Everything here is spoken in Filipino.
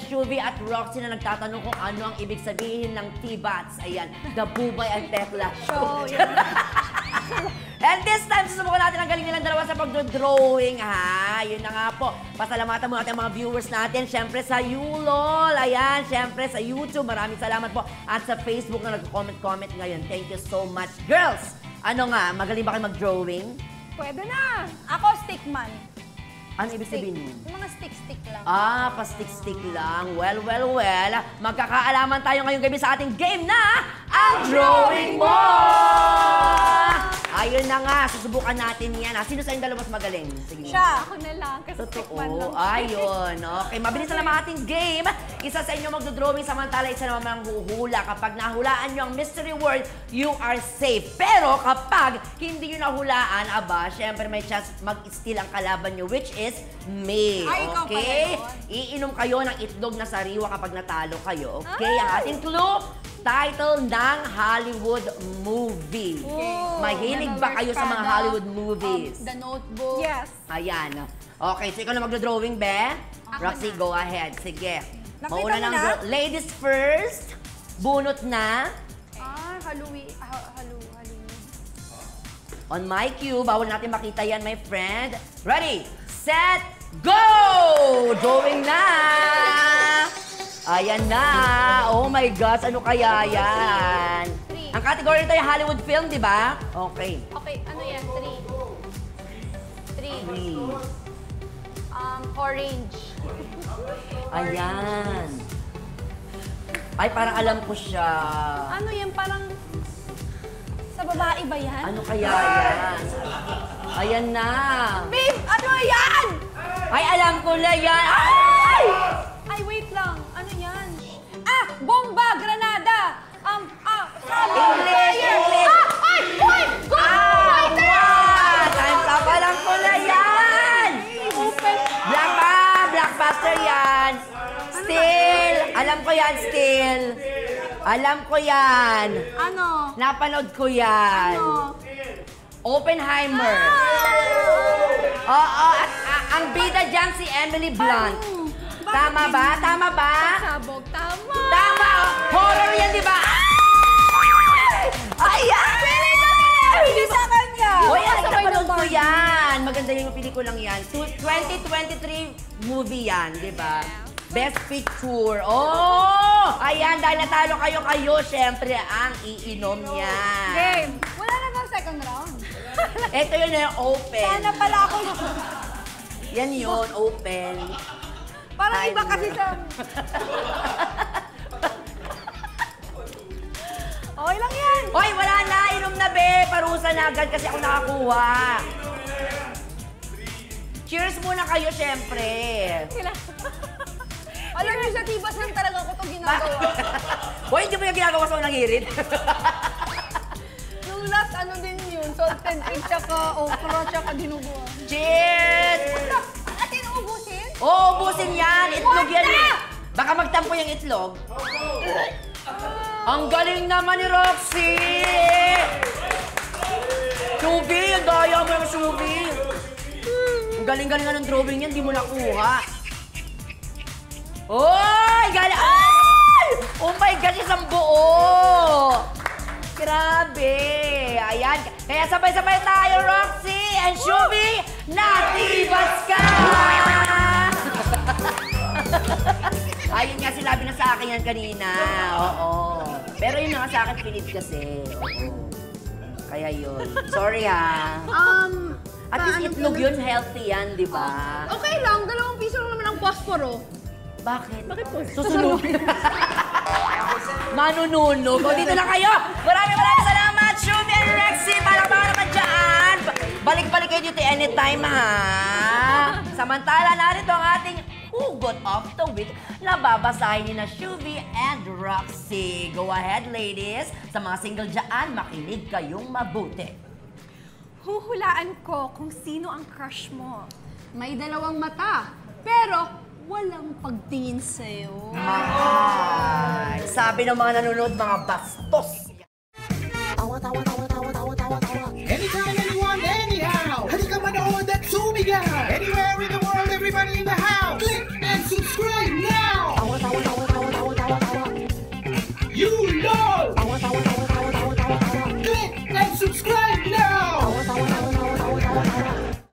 Shuvi at Roxy na nagtatanong kung ano ang ibig sabihin ng T-Bats. Ayan, Dabubay at Tekla. So, And this time, susubukan natin ang galing nilang dalawa sa pagdodrawing, ha? Yun na nga po. Pasalamatan mo natin ang mga viewers natin. Siyempre sa Yulol. Ayan, siyempre sa YouTube. Maraming salamat po. At sa Facebook na nag-comment ngayon. Thank you so much. Girls, ano nga? Magaling ba kayo mag-drawing? pwede na. Ako, stickman. Ano ibig sabihin mo? Yung mga stick-stick lang. Ah, pa-stick-stick lang. Well. Magkakaalaman tayo ngayong gabi sa ating game na ang Drawing Mo! Ayun na nga, susubukan natin yan. Sino sa inyong dalawa mas magaling? Sige. Siya. Ako na lang, kasi stickman lang. Ayun. Okay, mabilis na lang ang ating game. Isa sa inyo magdodrawing, samantala isa naman ang huhula. Kapag nahulaan nyo ang mystery word, you are safe. Pero kapag hindi nyo nahulaan, aba, syempre may chance mag-steal ang kalaban nyo, which is me. Ay, ikaw okay? pala yun. Iinom kayo ng itlog na sariwa kapag natalo kayo. Okay? Ang ating clue, title ng Hollywood movie. Oh, Mahilig ba kayo sa mga Hollywood movies? The Notebook. Yes. Ayan. Okay, so ikaw na magdodrawing, be? Roxy, go ahead. Sige. Mauna ng girl. Ladies first. Bunot na. Halloween. On my cue, bawal natin makita yan, my friend. Ready, set, go! Drawing na! Ayan na! Oh my gosh, ano kaya yan? Ang category nito ay Hollywood film, di ba? Okay. Okay, ano yan? Three. Orange. Ayan. Ay, parang alam ko siya. Ano yan? Parang sa babae ba yan? Ano kaya yan? Ayan na. Babe, ano yan? Ay, alam ko na yan. Ay! Ay, wait lang. Ano yan? Bomba! Granada! English! Ay! Uy! Go! Time's up! Alam ko na yan! Blockbuster yan! Still! Alam ko yan, still! Alam ko yan! Ano? Napanood ko yan! Ano? Oppenheimer! Oo, ang bida dyan si Emily Blunt. Tama ba? Tama ba? Sabog, tama! Tama! Horror yan, di ba? Ayan! Hindi sa kanya! Hoy, napanood ko yan! Maganda yung pelikulang yan. 2023 movie yan, di ba? Best Picture. Oh! Ayan, dahil natalo kayo, syempre, ang iinom niya. Game! Wala na bang second round? Ito yun yung open. Sana pala ako. Yan yun, open. Parang iba kasi sa... Okay lang yan. Hoy, wala na! Inom na, be! Parusa na agad kasi ako nakakuha. Cheers muna kayo, syempre. Alam niyo, sa tibas lang talaga ako itong ginagawa. Hoy, hindi mo yung ginagawa sa unang hirit. Nung last, ano din yun? Salted egg, tsaka okra, tsaka dinuguan. Cheers! At inuubusin? Oo, ubusin yan. Itlog yan eh. Baka magtampo yung itlog. Ang galing naman ni Roxy! Shuvi, ang daya mo yung Shuvi. Ang galing-galing nga ng drawing yan, di mo nakuha. Oy! Galing! Ay! Oh my gosh, isang buo! Grabe! Ayan. Kaya sabay-sabay tayo, Roxy and Shuvi, natibas ka! Ayun nga, sinabi na sa akin yan kanina. Oo. Pero yun nga sa akin, pilit kasi. Oo. Kaya yun. Sorry ha. At least itlog yun, healthy yan, di ba? Okay lang, 2 piso lang naman ang posporo. Bakit? Bakit po? Susunugin. Manununog. O, dito na kayo. Maraming salamat, Shuvi and Rexy. Para naman dyan. Balik-balik kayo dito anytime, ha? Samantala, narito ang ating hugot of the week na babasahin ni na Shuvi and Roxy. Go ahead, ladies. Sa mga single dyan, makinig kayong mabuti. Huhulaan ko kung sino ang crush mo. May 2 mata, pero walang pagtingin sa'yo. Sabi ng mga nanonood, mga bastos.